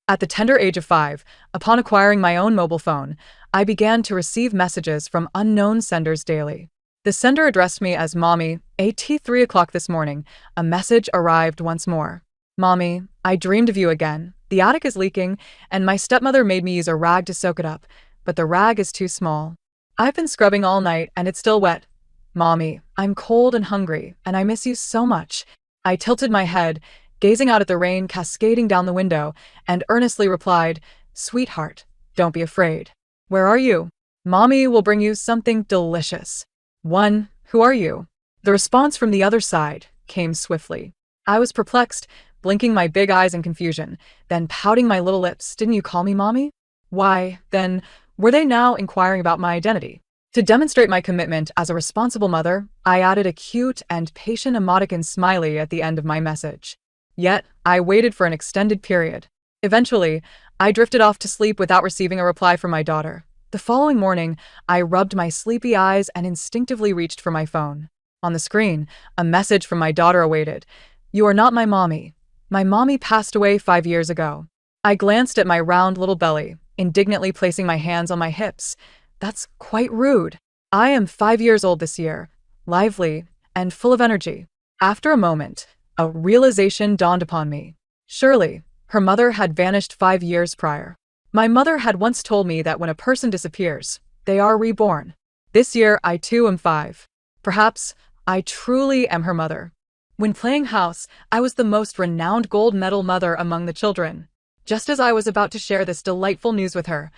At the tender age of 5, upon acquiring my own mobile phone, I began to receive messages from unknown senders daily. The sender addressed me as Mommy. At 3 o'clock this morning, a message arrived once more. Mommy, I dreamed of you again. The attic is leaking, and my stepmother made me use a rag to soak it up, but the rag is too small. I've been scrubbing all night, and it's still wet. Mommy, I'm cold and hungry, and I miss you so much. I tilted my head, gazing out at the rain cascading down the window, and earnestly replied, Sweetheart, don't be afraid. Where are you? Mommy will bring you something delicious. 1. Who are you? The response from the other side came swiftly. I was perplexed, blinking my big eyes in confusion, then pouting my little lips. Didn't you call me Mommy? Why, then, were they now inquiring about my identity? To demonstrate my commitment as a responsible mother, I added a cute and patient emoticon smiley at the end of my message. Yet, I waited for an extended period. Eventually, I drifted off to sleep without receiving a reply from my daughter. The following morning, I rubbed my sleepy eyes and instinctively reached for my phone. On the screen, a message from my daughter awaited. You are not my mommy. My mommy passed away 5 years ago. I glanced at my round little belly, indignantly placing my hands on my hips. That's quite rude. I am 5 years old this year, lively and full of energy. After a moment, a realization dawned upon me. Surely, her mother had vanished 5 years prior. My mother had once told me that when a person disappears, they are reborn. This year, I too am 5. Perhaps, I truly am her mother. When playing house, I was the most renowned gold medal mother among the children. Just as I was about to share this delightful news with her,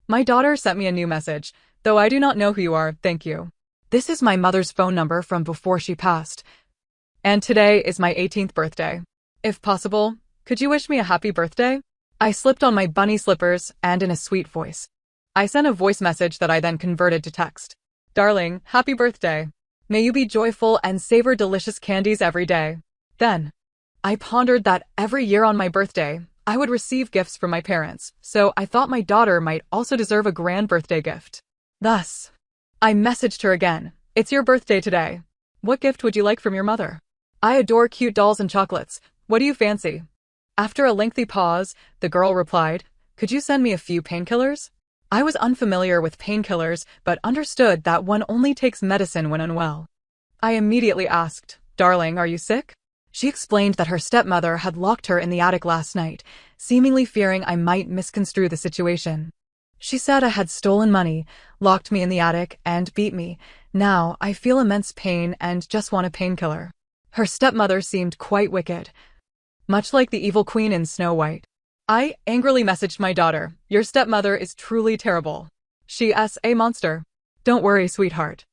my daughter sent me a new message. Though I do not know who you are, thank you. This is my mother's phone number from before she passed. And today is my 18th birthday. If possible, could you wish me a happy birthday? I slipped on my bunny slippers and in a sweet voice. I sent a voice message that I then converted to text. Darling, happy birthday. May you be joyful and savor delicious candies every day. Then, I pondered that every year on my birthday, I would receive gifts from my parents, so I thought my daughter might also deserve a grand birthday gift. Thus, I messaged her again. It's your birthday today. What gift would you like from your mother? I adore cute dolls and chocolates. What do you fancy? After a lengthy pause, the girl replied, Could you send me a few painkillers? I was unfamiliar with painkillers, but understood that one only takes medicine when unwell. I immediately asked, Darling, are you sick? She explained that her stepmother had locked her in the attic last night, seemingly fearing I might misconstrue the situation. She said I had stolen money, locked me in the attic, and beat me. Now, I feel immense pain and just want a painkiller. Her stepmother seemed quite wicked, much like the evil queen in Snow White. I angrily messaged my daughter, Your stepmother is truly terrible. She is a monster. Don't worry, sweetheart.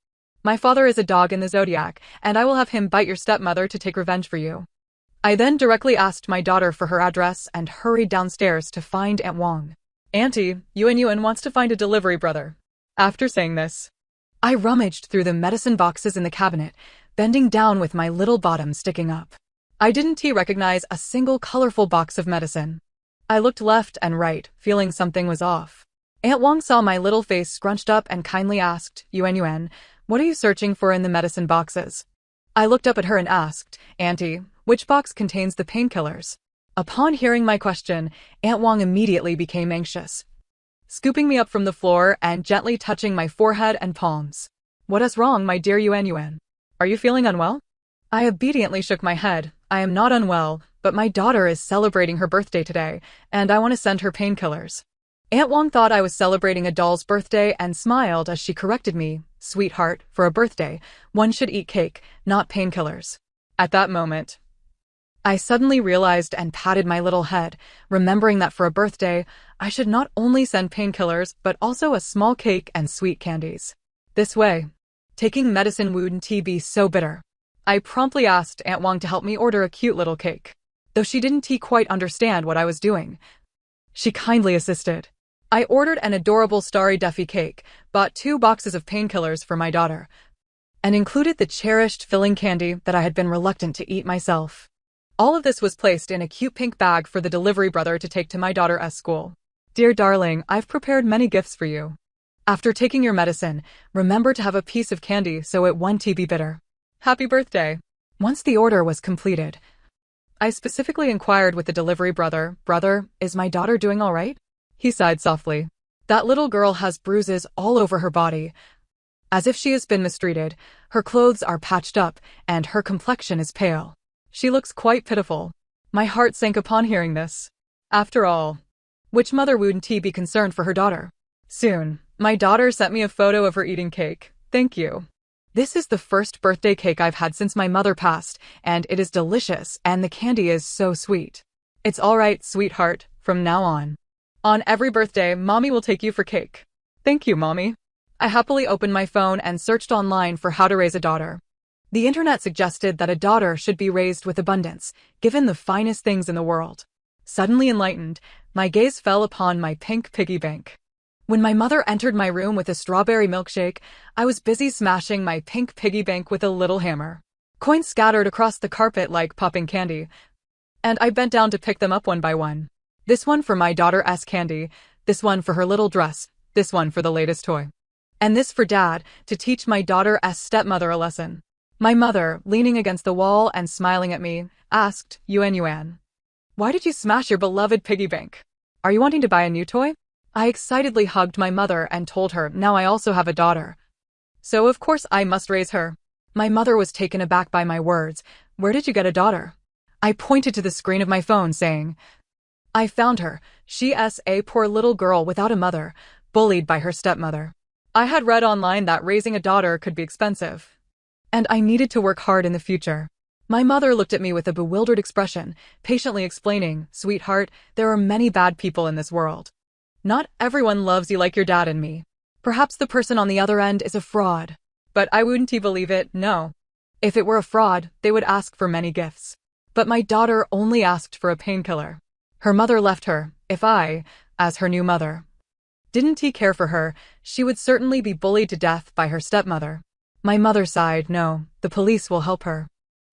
My father is a dog in the zodiac, and I will have him bite your stepmother to take revenge for you. I then directly asked my daughter for her address and hurried downstairs to find Aunt Wong. Auntie, Yun wants to find a delivery brother. After saying this, I rummaged through the medicine boxes in the cabinet, bending down with my little bottom sticking up. I didn't recognize a single colorful box of medicine. I looked left and right, feeling something was off. Aunt Wong saw my little face scrunched up and kindly asked, Yun, what are you searching for in the medicine boxes? I looked up at her and asked, Auntie, which box contains the painkillers? Upon hearing my question, Aunt Wong immediately became anxious, scooping me up from the floor and gently touching my forehead and palms. What is wrong, my dear Yun? Are you feeling unwell? I obediently shook my head. I am not unwell, but my daughter is celebrating her birthday today, and I want to send her painkillers. Aunt Wong thought I was celebrating a doll's birthday and smiled as she corrected me. Sweetheart, for a birthday, one should eat cake, not painkillers. At that moment, I suddenly realized and patted my little head, remembering that for a birthday, I should not only send painkillers but also a small cake and sweet candies. This way, taking medicine wouldn't be so bitter. I promptly asked Aunt Wong to help me order a cute little cake. Though she didn't quite understand what I was doing, she kindly assisted. I ordered an adorable starry Duffy cake, bought 2 boxes of painkillers for my daughter, and included the cherished filling candy that I had been reluctant to eat myself. All of this was placed in a cute pink bag for the delivery brother to take to my daughter's school. Dear darling, I've prepared many gifts for you. After taking your medicine, remember to have a piece of candy so it won't be bitter. Happy birthday. Once the order was completed, I specifically inquired with the delivery brother, "Brother, is my daughter doing all right?" He sighed softly. "That little girl has bruises all over her body, as if she has been mistreated. Her clothes are patched up, and her complexion is pale. She looks quite pitiful." My heart sank upon hearing this. After all, which mother wouldn't be concerned for her daughter? Soon, my daughter sent me a photo of her eating cake. "Thank you. This is the first birthday cake I've had since my mother passed, and it is delicious, and the candy is so sweet. It's all right, sweetheart, from now on. On every birthday, Mommy will take you for cake." "Thank you, Mommy." I happily opened my phone and searched online for how to raise a daughter. The internet suggested that a daughter should be raised with abundance, given the finest things in the world. Suddenly enlightened, my gaze fell upon my pink piggy bank. When my mother entered my room with a strawberry milkshake, I was busy smashing my pink piggy bank with a little hammer. Coins scattered across the carpet like popping candy, and I bent down to pick them up one by one. This one for my daughter's candy, this one for her little dress, this one for the latest toy, and this for Dad, to teach my daughter's stepmother a lesson. My mother, leaning against the wall and smiling at me, asked, Yuan, why did you smash your beloved piggy bank? Are you wanting to buy a new toy?" I excitedly hugged my mother and told her now I also have a daughter, so of course I must raise her. My mother was taken aback by my words. "Where did you get a daughter?" I pointed to the screen of my phone, saying, "I found her. She's a poor little girl without a mother, bullied by her stepmother. I had read online that raising a daughter could be expensive, and I needed to work hard in the future." My mother looked at me with a bewildered expression, patiently explaining, "Sweetheart, there are many bad people in this world. Not everyone loves you like your dad and me. Perhaps the person on the other end is a fraud. But I wouldn't believe it, no. If it were a fraud, they would ask for many gifts. But my daughter only asked for a painkiller. Her mother left her. If I, as her new mother, didn't care for her, she would certainly be bullied to death by her stepmother." My mother sighed. "No, the police will help her."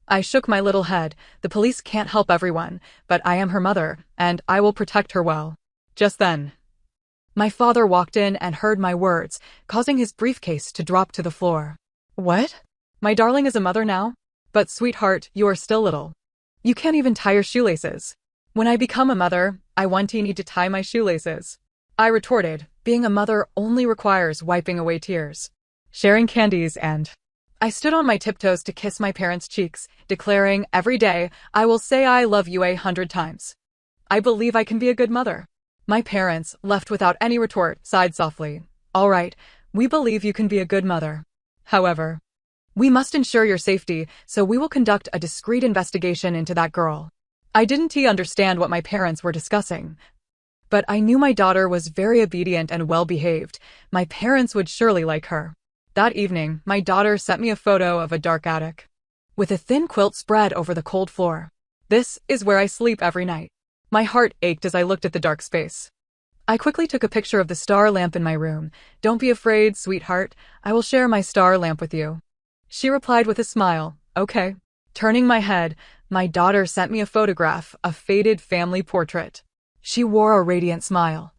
I shook my little head. "The police can't help everyone, but I am her mother, and I will protect her well." Just then, my father walked in and heard my words, causing his briefcase to drop to the floor. "What? My darling is a mother now? But sweetheart, you are still little. You can't even tie your shoelaces." "When I become a mother, I want to need to tie my shoelaces," I retorted. Being a mother only requires wiping away tears, sharing candies, and I stood on my tiptoes to kiss my parents' cheeks, declaring, "Every day, I will say I love you 100 times. I believe I can be a good mother." My parents, left without any retort, sighed softly. "All right, we believe you can be a good mother. However, we must ensure your safety, so we will conduct a discreet investigation into that girl." I didn't understand what my parents were discussing, but I knew my daughter was very obedient and well-behaved. My parents would surely like her. That evening, my daughter sent me a photo of a dark attic, with a thin quilt spread over the cold floor. "This is where I sleep every night." My heart ached as I looked at the dark space. I quickly took a picture of the star lamp in my room. "Don't be afraid, sweetheart. I will share my star lamp with you." She replied with a smile, "Okay." Turning my head, my daughter sent me a photograph, a faded family portrait. She wore a radiant smile,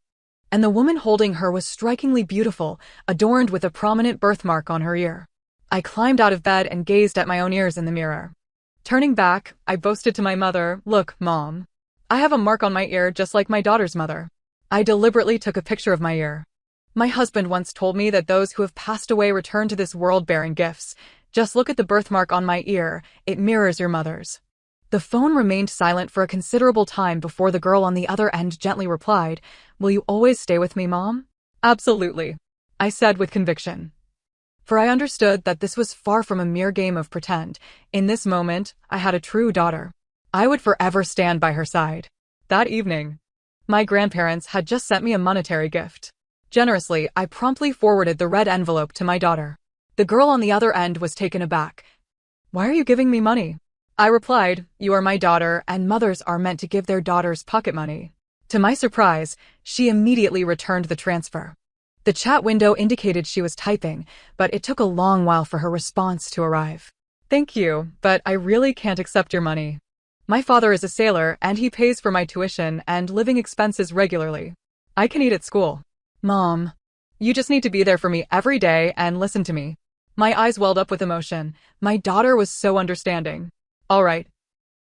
and the woman holding her was strikingly beautiful, adorned with a prominent birthmark on her ear. I climbed out of bed and gazed at my own ears in the mirror. Turning back, I boasted to my mother, "Look, Mom. I have a mark on my ear just like my daughter's mother." I deliberately took a picture of my ear. My husband once told me that those who have passed away return to this world bearing gifts. Just look at the birthmark on my ear, it mirrors your mother's. The phone remained silent for a considerable time before the girl on the other end gently replied, "Will you always stay with me, Mom?" "Absolutely," I said with conviction. For I understood that this was far from a mere game of pretend. In this moment, I had a true daughter. I would forever stand by her side. That evening, my grandparents had just sent me a monetary gift. Generously, I promptly forwarded the red envelope to my daughter. The girl on the other end was taken aback. "Why are you giving me money?" I replied, "You are my daughter, and mothers are meant to give their daughters pocket money." To my surprise, she immediately returned the transfer. The chat window indicated she was typing, but it took a long while for her response to arrive. "Thank you, but I really can't accept your money. My father is a sailor, and he pays for my tuition and living expenses regularly. I can eat at school. Mom, you just need to be there for me every day and listen to me." My eyes welled up with emotion. My daughter was so understanding. "All right.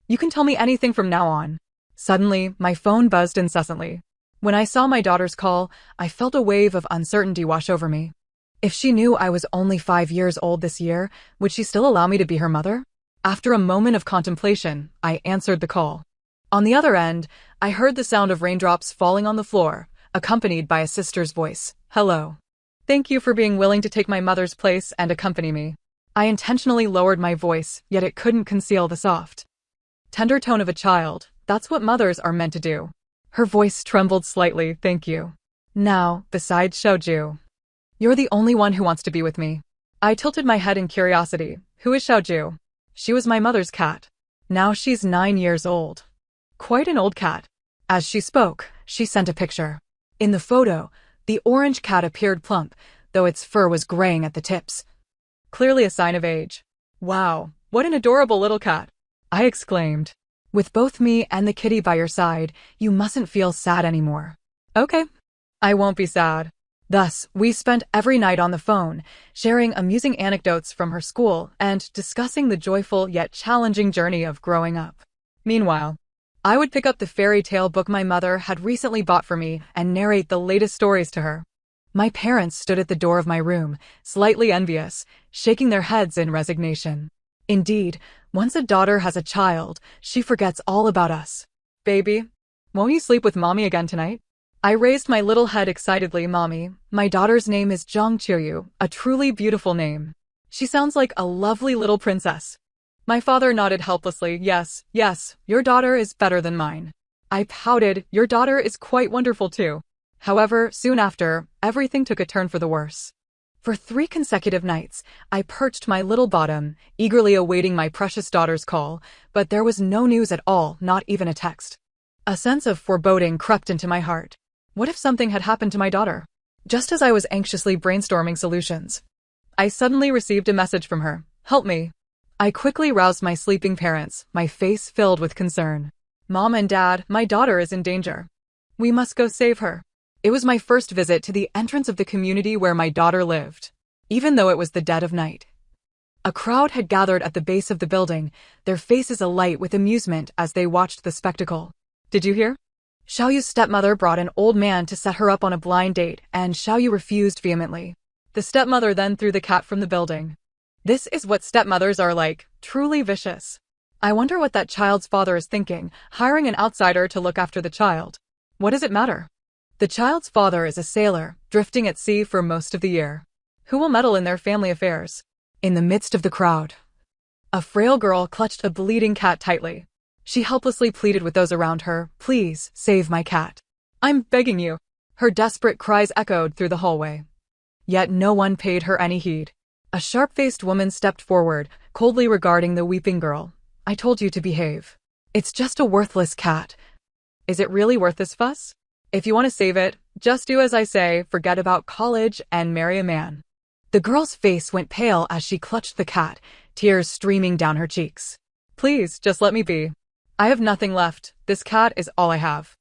You can tell me anything from now on. Suddenly, my phone buzzed incessantly. When I saw my daughter's call, I felt a wave of uncertainty wash over me. If she knew I was only 5 years old this year, would she still allow me to be her mother? After a moment of contemplation, I answered the call. On the other end, I heard the sound of raindrops falling on the floor, accompanied by a sister's voice. Hello. Thank you for being willing to take my mother's place and accompany me. I intentionally lowered my voice, yet it couldn't conceal the soft, tender tone of a child. That's what mothers are meant to do. Her voice trembled slightly. Thank you. Now, besides Xiaoju, you're the only one who wants to be with me. I tilted my head in curiosity. Who is Xiaoju? She was my mother's cat. Now she's 9 years old. Quite an old cat. As she spoke, she sent a picture. In the photo, the orange cat appeared plump, though its fur was graying at the tips. Clearly a sign of age. Wow, what an adorable little cat, I exclaimed. With both me and the kitty by your side, you mustn't feel sad anymore. Okay, I won't be sad. Thus, we spent every night on the phone, sharing amusing anecdotes from her school and discussing the joyful yet challenging journey of growing up. Meanwhile, I would pick up the fairy tale book my mother had recently bought for me and narrate the latest stories to her. My parents stood at the door of my room, slightly envious, shaking their heads in resignation. Indeed, once a daughter has a child, she forgets all about us. Baby, won't you sleep with mommy again tonight? I raised my little head excitedly. Mommy, my daughter's name is Zhang Qiuyu, a truly beautiful name. She sounds like a lovely little princess. My father nodded helplessly. Yes, your daughter is better than mine. I pouted. Your daughter is quite wonderful too. However, soon after, everything took a turn for the worse. For 3 consecutive nights, I perched my little bottom, eagerly awaiting my precious daughter's call, but there was no news at all, not even a text. A sense of foreboding crept into my heart. What if something had happened to my daughter? Just as I was anxiously brainstorming solutions, I suddenly received a message from her. Help me. I quickly roused my sleeping parents, my face filled with concern. Mom and Dad, my daughter is in danger. We must go save her. It was my first visit to the entrance of the community where my daughter lived, even though it was the dead of night. A crowd had gathered at the base of the building, their faces alight with amusement as they watched the spectacle. Did you hear? Xiaoyu's stepmother brought an old man to set her up on a blind date, and Xiaoyu refused vehemently. The stepmother then threw the cat from the building. This is what stepmothers are like, truly vicious. I wonder what that child's father is thinking, hiring an outsider to look after the child. What does it matter? The child's father is a sailor, drifting at sea for most of the year. Who will meddle in their family affairs? In the midst of the crowd, a frail girl clutched a bleeding cat tightly. She helplessly pleaded with those around her, "Please, save my cat. I'm begging you." Her desperate cries echoed through the hallway. Yet no one paid her any heed. A sharp-faced woman stepped forward, coldly regarding the weeping girl. I told you to behave. It's just a worthless cat. Is it really worth this fuss? If you want to save it, just do as I say, forget about college and marry a man. The girl's face went pale as she clutched the cat, tears streaming down her cheeks. Please, just let me be. I have nothing left. This cat is all I have.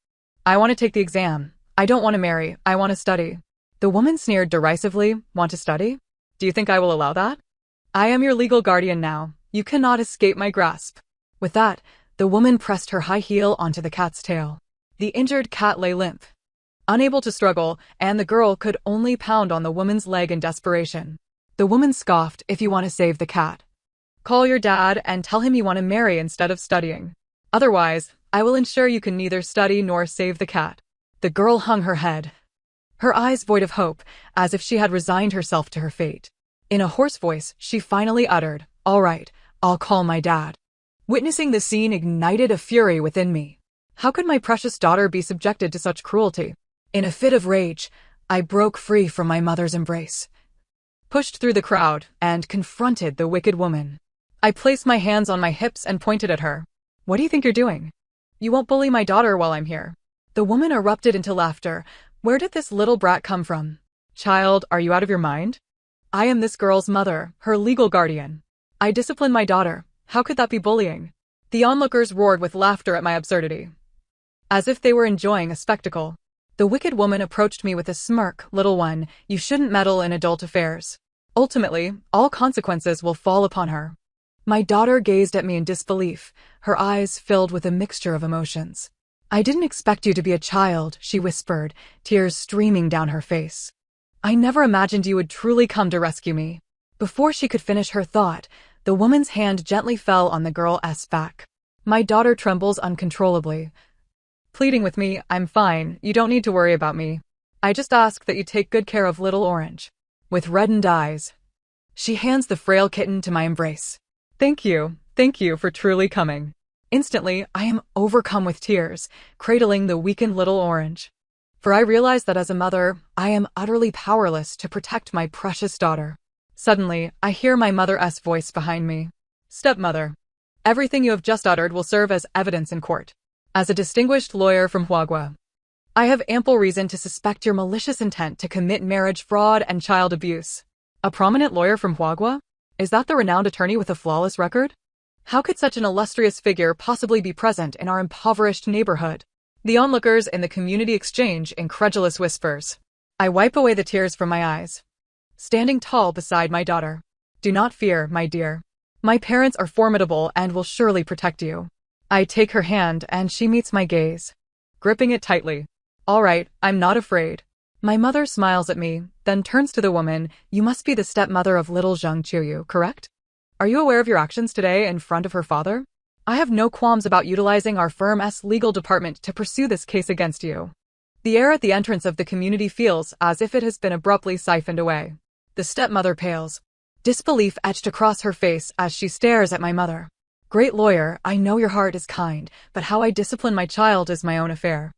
I want to take the exam. I don't want to marry. I want to study. The woman sneered derisively. Want to study? Do you think I will allow that? I am your legal guardian now. You cannot escape my grasp. With that, the woman pressed her high heel onto the cat's tail. The injured cat lay limp, unable to struggle, and the girl could only pound on the woman's leg in desperation. The woman scoffed, "If you want to save the cat, call your dad and tell him you want to marry instead of studying. Otherwise, I will ensure you can neither study nor save the cat." The girl hung her head, her eyes void of hope, as if she had resigned herself to her fate. In a hoarse voice, she finally uttered, "All right, I'll call my dad." Witnessing the scene ignited a fury within me. How could my precious daughter be subjected to such cruelty? In a fit of rage, I broke free from my mother's embrace, pushed through the crowd, and confronted the wicked woman. I placed my hands on my hips and pointed at her. "What do you think you're doing? You won't bully my daughter while I'm here." The woman erupted into laughter. "Where did this little brat come from? Child, are you out of your mind? I am this girl's mother, her legal guardian. I discipline my daughter. How could that be bullying?" The onlookers roared with laughter at my absurdity, as if they were enjoying a spectacle. The wicked woman approached me with a smirk. "Little one, you shouldn't meddle in adult affairs. Ultimately, all consequences will fall upon her." My daughter gazed at me in disbelief, her eyes filled with a mixture of emotions. I didn't expect you to be a child, she whispered, tears streaming down her face. I never imagined you would truly come to rescue me. Before she could finish her thought, the woman's hand gently fell on the girl's back. My daughter trembles uncontrollably. Pleading with me, I'm fine, you don't need to worry about me. I just ask that you take good care of little Orange. With reddened eyes, she hands the frail kitten to my embrace. Thank you for truly coming. Instantly, I am overcome with tears, cradling the weakened little Orange. For I realize that as a mother, I am utterly powerless to protect my precious daughter. Suddenly, I hear my mother's voice behind me. Stepmother, everything you have just uttered will serve as evidence in court. As a distinguished lawyer from Huagua, I have ample reason to suspect your malicious intent to commit marriage fraud and child abuse. A prominent lawyer from Huagua? Is that the renowned attorney with a flawless record? How could such an illustrious figure possibly be present in our impoverished neighborhood? The onlookers in the community exchange incredulous whispers. I wipe away the tears from my eyes, standing tall beside my daughter. Do not fear, my dear. My parents are formidable and will surely protect you. I take her hand and she meets my gaze, gripping it tightly. All right, I'm not afraid. My mother smiles at me, then turns to the woman. You must be the stepmother of little Zheng Qiuyu, correct? Are you aware of your actions today in front of her father? I have no qualms about utilizing our firm's legal department to pursue this case against you. The air at the entrance of the community feels as if it has been abruptly siphoned away. The stepmother pales, disbelief etched across her face as she stares at my mother. Great lawyer, I know your heart is kind, but how I discipline my child is my own affair.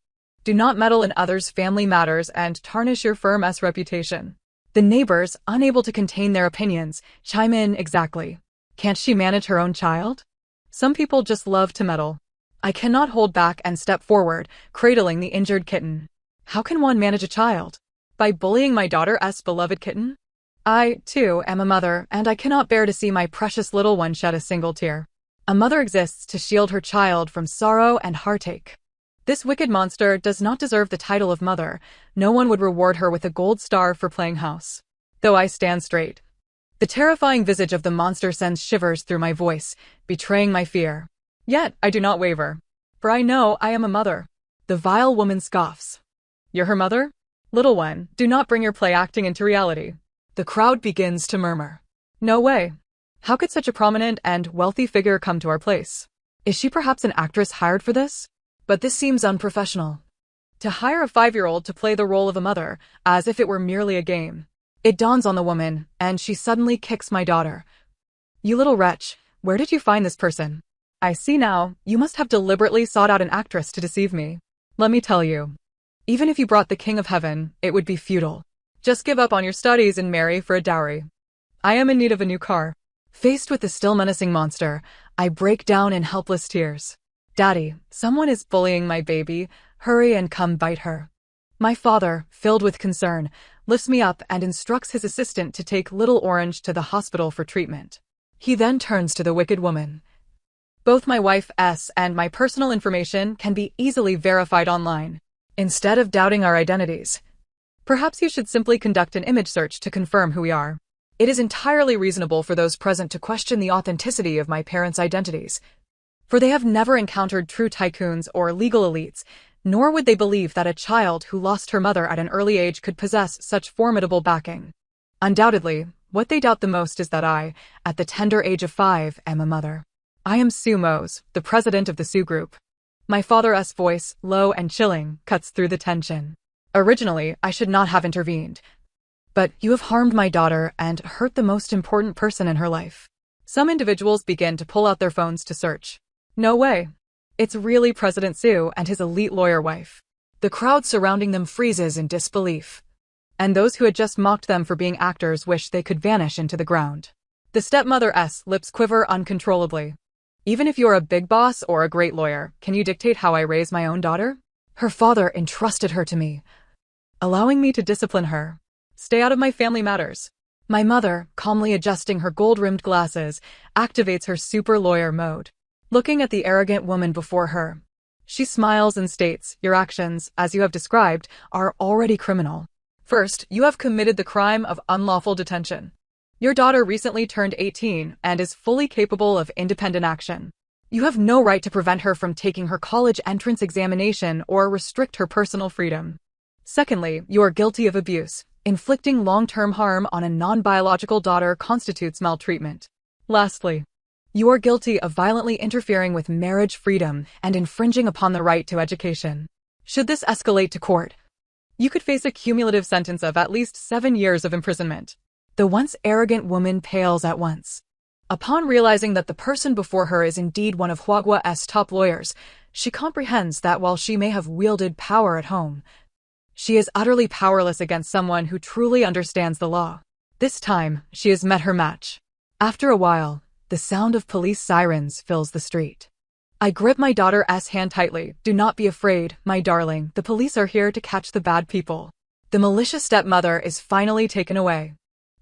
Do not meddle in others' family matters and tarnish your firm's reputation. The neighbors, unable to contain their opinions, chime in. Exactly. Can't she manage her own child? Some people just love to meddle. I cannot hold back and step forward, cradling the injured kitten. How can one manage a child? By bullying my daughter's beloved kitten? I, too, am a mother, and I cannot bear to see my precious little one shed a single tear. A mother exists to shield her child from sorrow and heartache. This wicked monster does not deserve the title of mother. No one would reward her with a gold star for playing house. Though I stand straight. The terrifying visage of the monster sends shivers through my voice, betraying my fear. Yet, I do not waver. For I know I am a mother. The vile woman scoffs. You're her mother? Little one, do not bring your play acting into reality. The crowd begins to murmur. No way. How could such a prominent and wealthy figure come to our place? Is she perhaps an actress hired for this? But this seems unprofessional. To hire a 5-year-old to play the role of a mother, as if it were merely a game. It dawns on the woman, and she suddenly kicks my daughter. You little wretch, where did you find this person? I see now, you must have deliberately sought out an actress to deceive me. Let me tell you. Even if you brought the King of Heaven, it would be futile. Just give up on your studies and marry for a dowry. I am in need of a new car. Faced with the still menacing monster, I break down in helpless tears. Daddy, someone is bullying my baby. Hurry and come bite her. My father, filled with concern, lifts me up and instructs his assistant to take little Orange to the hospital for treatment. He then turns to the wicked woman. Both my wife's and my personal information can be easily verified online. Instead of doubting our identities, perhaps you should simply conduct an image search to confirm who we are. It is entirely reasonable for those present to question the authenticity of my parents' identities, for they have never encountered true tycoons or legal elites, nor would they believe that a child who lost her mother at an early age could possess such formidable backing. Undoubtedly, what they doubt the most is that I, at the tender age of 5, am a mother. I am Sue Mose, the president of the Sue Group. My father's voice, low and chilling, cuts through the tension. Originally, I should not have intervened. But you have harmed my daughter and hurt the most important person in her life. Some individuals begin to pull out their phones to search. No way. It's really President Sue and his elite lawyer wife. The crowd surrounding them freezes in disbelief. And those who had just mocked them for being actors wish they could vanish into the ground. The stepmother's lips quiver uncontrollably. Even if you're a big boss or a great lawyer, can you dictate how I raise my own daughter? Her father entrusted her to me, allowing me to discipline her. Stay out of my family matters. My mother, calmly adjusting her gold-rimmed glasses, activates her super lawyer mode. Looking at the arrogant woman before her, she smiles and states, your actions, as you have described, are already criminal. First, you have committed the crime of unlawful detention. Your daughter recently turned 18 and is fully capable of independent action. You have no right to prevent her from taking her college entrance examination or restrict her personal freedom. Secondly, you are guilty of abuse. Inflicting long-term harm on a non-biological daughter constitutes maltreatment. Lastly, you are guilty of violently interfering with marriage freedom and infringing upon the right to education. Should this escalate to court, you could face a cumulative sentence of at least 7 years of imprisonment. The once arrogant woman pales at once. Upon realizing that the person before her is indeed one of Huagua's top lawyers, she comprehends that while she may have wielded power at home, she is utterly powerless against someone who truly understands the law. This time, she has met her match. After a while, the sound of police sirens fills the street. I grip my daughter's hand tightly. Do not be afraid, my darling. The police are here to catch the bad people. The malicious stepmother is finally taken away.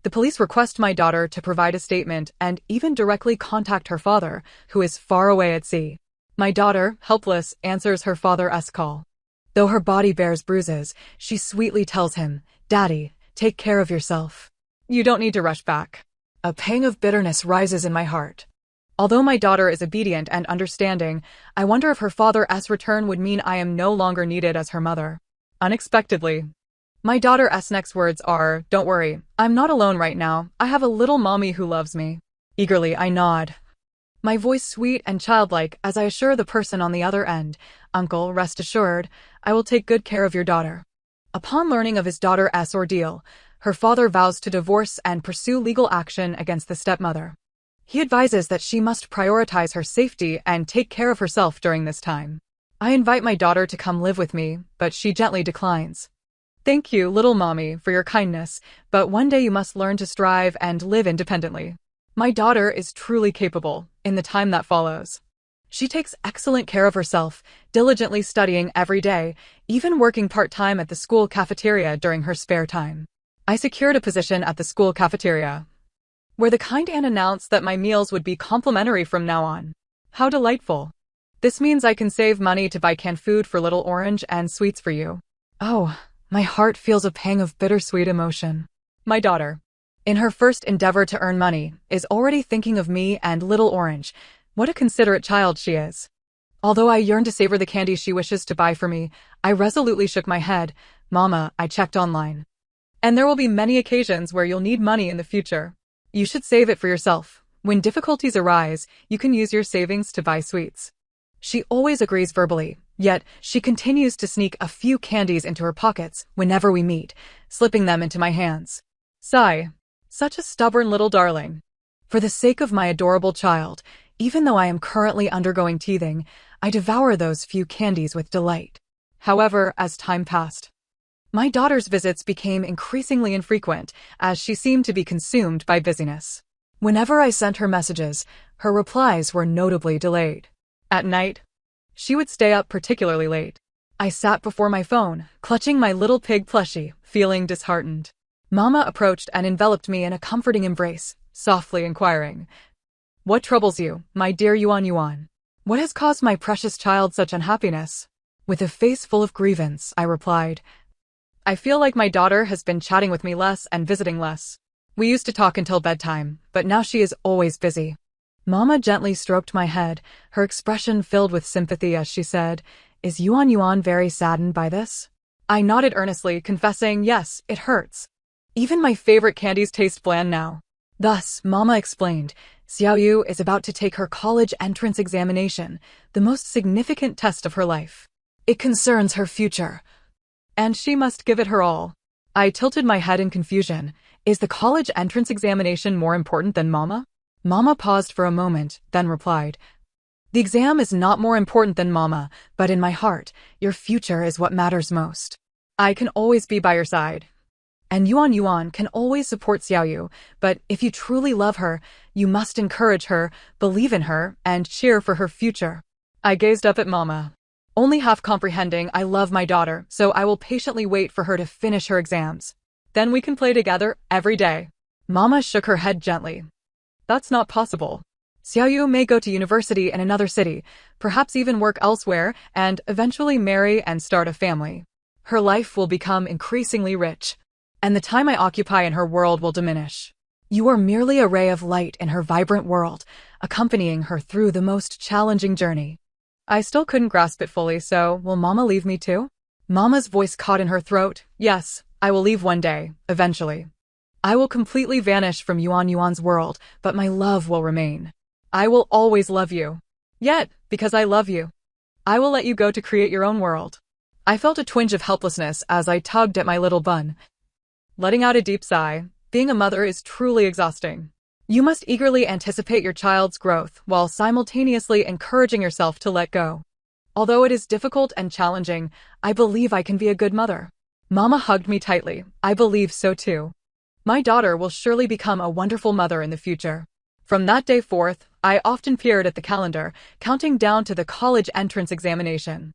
The police request my daughter to provide a statement and even directly contact her father, who is far away at sea. My daughter, helpless, answers her father's call. Though her body bears bruises, she sweetly tells him, "Daddy, take care of yourself. You don't need to rush back." A pang of bitterness rises in my heart. Although my daughter is obedient and understanding, I wonder if her father's return would mean I am no longer needed as her mother. Unexpectedly, my daughter's next words are, "Don't worry, I'm not alone right now. I have a little mommy who loves me." Eagerly, I nod. My voice sweet and childlike as I assure the person on the other end, "Uncle, rest assured, I will take good care of your daughter." Upon learning of his daughter's ordeal, her father vows to divorce and pursue legal action against the stepmother. He advises that she must prioritize her safety and take care of herself during this time. I invite my daughter to come live with me, but she gently declines. "Thank you, little mommy, for your kindness, but one day you must learn to strive and live independently." My daughter is truly capable in the time that follows. She takes excellent care of herself, diligently studying every day, even working part-time at the school cafeteria during her spare time. I secured a position at the school cafeteria, where the kind aunt announced that my meals would be complimentary from now on. How delightful. This means I can save money to buy canned food for little Orange and sweets for you. Oh, my heart feels a pang of bittersweet emotion. My daughter, in her first endeavor to earn money, is already thinking of me and little Orange. What a considerate child she is. Although I yearn to savor the candy she wishes to buy for me, I resolutely shook my head. "Mama, I checked online. And there will be many occasions where you'll need money in the future. You should save it for yourself. When difficulties arise, you can use your savings to buy sweets." She always agrees verbally, yet she continues to sneak a few candies into her pockets whenever we meet, slipping them into my hands. Sigh. Such a stubborn little darling. For the sake of my adorable child, even though I am currently undergoing teething, I devour those few candies with delight. However, as time passed, my daughter's visits became increasingly infrequent as she seemed to be consumed by busyness. Whenever I sent her messages, her replies were notably delayed. At night, she would stay up particularly late. I sat before my phone, clutching my little pig plushie, feeling disheartened. Mama approached and enveloped me in a comforting embrace, softly inquiring, "What troubles you, my dear Yuan Yuan? What has caused my precious child such unhappiness?" With a face full of grievance, I replied, "I feel like my daughter has been chatting with me less and visiting less. We used to talk until bedtime, but now she is always busy." Mama gently stroked my head, her expression filled with sympathy as she said, "Is Yuan Yuan very saddened by this?" I nodded earnestly, confessing, "Yes, it hurts. Even my favorite candies taste bland now." Thus, Mama explained, Xiaoyu is about to take her college entrance examination, the most significant test of her life. It concerns her future, and she must give it her all. I tilted my head in confusion. Is the college entrance examination more important than Mama? Mama paused for a moment, then replied, "The exam is not more important than Mama, but in my heart, your future is what matters most. I can always be by your side. And Yuan Yuan can always support Xiaoyu, but if you truly love her, you must encourage her, believe in her, and cheer for her future." I gazed up at Mama, only half comprehending I love my daughter, so I will patiently wait for her to finish her exams. Then we can play together every day. Mama shook her head gently. "That's not possible. Xiaoyu may go to university in another city, perhaps even work elsewhere, and eventually marry and start a family. Her life will become increasingly rich, and the time I occupy in her world will diminish. You are merely a ray of light in her vibrant world, accompanying her through the most challenging journey. I still couldn't grasp it fully, so will Mama leave me too? Mama's voice caught in her throat. Yes, I will leave one day, eventually. I will completely vanish from Yuan's world, but my love will remain. I will always love you. Yet, because I love you, I will let you go to create your own world. I felt a twinge of helplessness as I tugged at my little bun, letting out a deep sigh. Being a mother is truly exhausting. You must eagerly anticipate your child's growth while simultaneously encouraging yourself to let go. Although it is difficult and challenging, I believe I can be a good mother. Mama hugged me tightly. I believe so too. My daughter will surely become a wonderful mother in the future. From that day forth, I often peered at the calendar, counting down to the college entrance examination.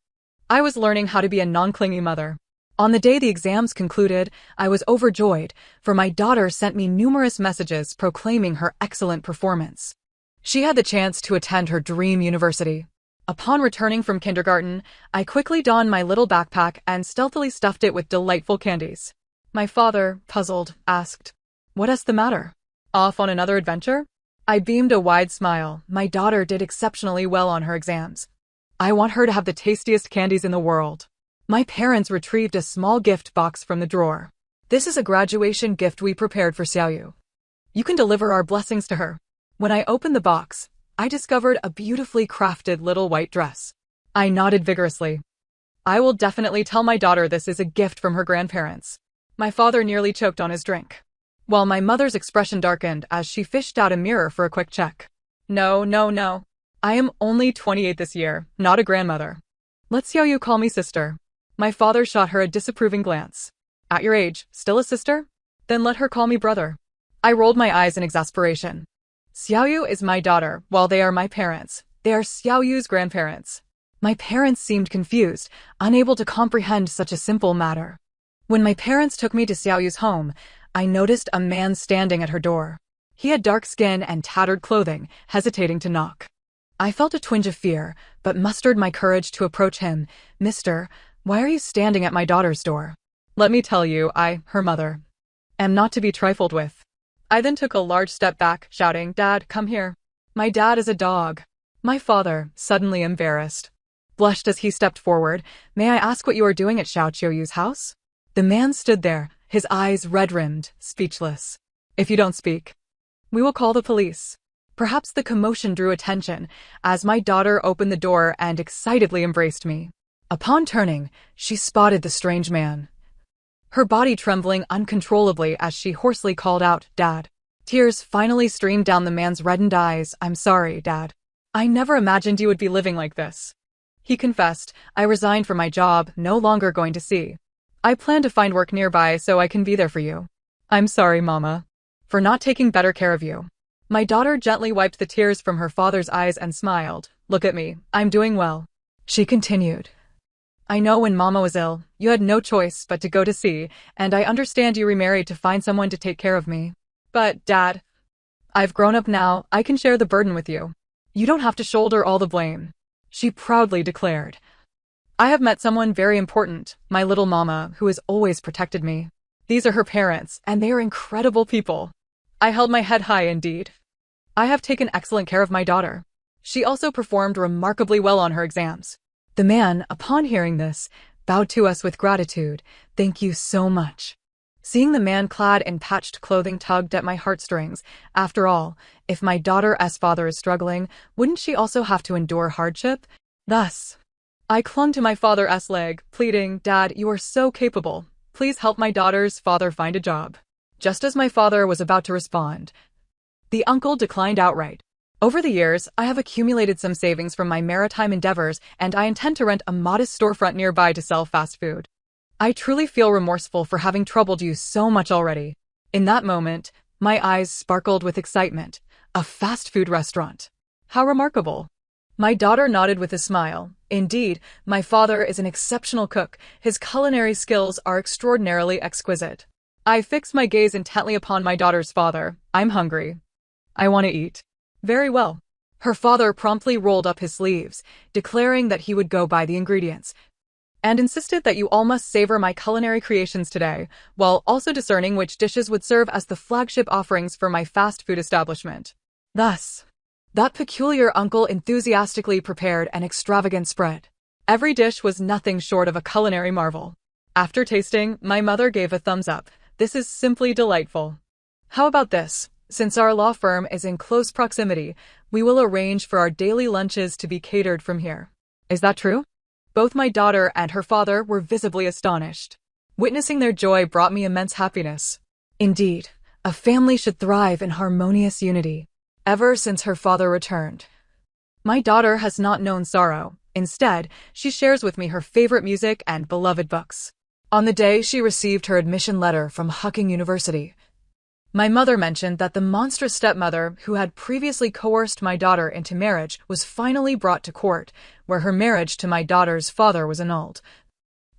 I was learning how to be a non-clingy mother. On the day the exams concluded, I was overjoyed, for my daughter sent me numerous messages proclaiming her excellent performance. She had the chance to attend her dream university. Upon returning from kindergarten, I quickly donned my little backpack and stealthily stuffed it with delightful candies. My father, puzzled, asked, "What's the matter? Off on another adventure?" I beamed a wide smile. My daughter did exceptionally well on her exams. I want her to have the tastiest candies in the world. My parents retrieved a small gift box from the drawer. This is a graduation gift we prepared for Xiaoyu. You can deliver our blessings to her. When I opened the box, I discovered a beautifully crafted little white dress. I nodded vigorously. I will definitely tell my daughter this is a gift from her grandparents. My father nearly choked on his drink, while my mother's expression darkened as she fished out a mirror for a quick check. No, no, no. I am only 28 this year, not a grandmother. Let Xiaoyu call me sister. My father shot her a disapproving glance. At your age, still a sister? Then let her call me brother. I rolled my eyes in exasperation. Xiaoyu is my daughter, while they are my parents. They are Xiaoyu's grandparents. My parents seemed confused, unable to comprehend such a simple matter. When my parents took me to Xiaoyu's home, I noticed a man standing at her door. He had dark skin and tattered clothing, hesitating to knock. I felt a twinge of fear, but mustered my courage to approach him. "Mister, why are you standing at my daughter's door?" "Let me tell you, I, her mother, am not to be trifled with." I then took a large step back, shouting, "Dad, come here." My dad is a dog. My father, suddenly embarrassed, blushed as he stepped forward. "May I ask what you are doing at Xiaoyu's house?" The man stood there, his eyes red-rimmed, speechless. "If you don't speak, we will call the police." Perhaps the commotion drew attention, as my daughter opened the door and excitedly embraced me. Upon turning, she spotted the strange man, her body trembling uncontrollably as she hoarsely called out, "Dad." Tears finally streamed down the man's reddened eyes. "I'm sorry, Dad. I never imagined you would be living like this." He confessed, "I resigned from my job, no longer going to sea. I plan to find work nearby so I can be there for you." "I'm sorry, Mama, for not taking better care of you." My daughter gently wiped the tears from her father's eyes and smiled. "Look at me, I'm doing well." She continued, "I know when Mama was ill, you had no choice but to go to sea, and I understand you remarried to find someone to take care of me. But, Dad, I've grown up now, I can share the burden with you. You don't have to shoulder all the blame," she proudly declared. "I have met someone very important, my little mama, who has always protected me. These are her parents, and they are incredible people." I held my head high indeed. I have taken excellent care of my daughter. She also performed remarkably well on her exams. The man, upon hearing this, bowed to us with gratitude. "Thank you so much." Seeing the man clad in patched clothing tugged at my heartstrings. After all, if my daughter's father is struggling, wouldn't she also have to endure hardship? Thus, I clung to my father's leg, pleading, "Dad, you are so capable. Please help my daughter's father find a job." Just as my father was about to respond, the uncle declined outright. Over the years, I have accumulated some savings from my maritime endeavors, and I intend to rent a modest storefront nearby to sell fast food. I truly feel remorseful for having troubled you so much already. In that moment, my eyes sparkled with excitement. A fast food restaurant. How remarkable. My daughter nodded with a smile. Indeed, my father is an exceptional cook. His culinary skills are extraordinarily exquisite. I fixed my gaze intently upon my daughter's father. "I'm hungry. I want to eat." "Very well." Her father promptly rolled up his sleeves, declaring that he would go buy the ingredients. and insisted that you all must savor my culinary creations today, while also discerning which dishes would serve as the flagship offerings for my fast food establishment. Thus, that peculiar uncle enthusiastically prepared an extravagant spread. Every dish was nothing short of a culinary marvel. After tasting, my mother gave a thumbs up. This is simply delightful. How about this? Since our law firm is in close proximity, we will arrange for our daily lunches to be catered from here. Is that true? Both my daughter and her father were visibly astonished. Witnessing their joy brought me immense happiness. Indeed, a family should thrive in harmonious unity. Ever since her father returned, my daughter has not known sorrow. Instead, she shares with me her favorite music and beloved books. On the day she received her admission letter from Hucking University, my mother mentioned that the monstrous stepmother who had previously coerced my daughter into marriage was finally brought to court, where her marriage to my daughter's father was annulled,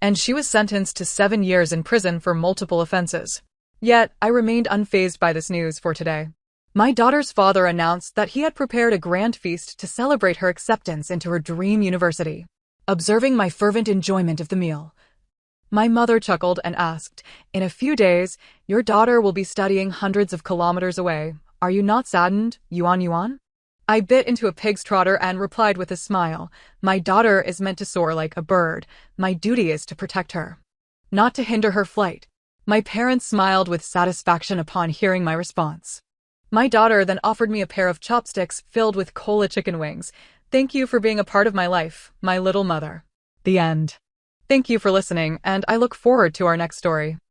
and she was sentenced to 7 years in prison for multiple offenses. Yet, I remained unfazed by this news for today. My daughter's father announced that he had prepared a grand feast to celebrate her acceptance into her dream university. Observing my fervent enjoyment of the meal, my mother chuckled and asked, "In a few days, your daughter will be studying hundreds of kilometers away. Are you not saddened, Yuan Yuan?" I bit into a pig's trotter and replied with a smile, "My daughter is meant to soar like a bird. My duty is to protect her, not to hinder her flight." My parents smiled with satisfaction upon hearing my response. My daughter then offered me a pair of chopsticks filled with cola chicken wings. "Thank you for being a part of my life, my little mother." The end. Thank you for listening, and I look forward to our next story.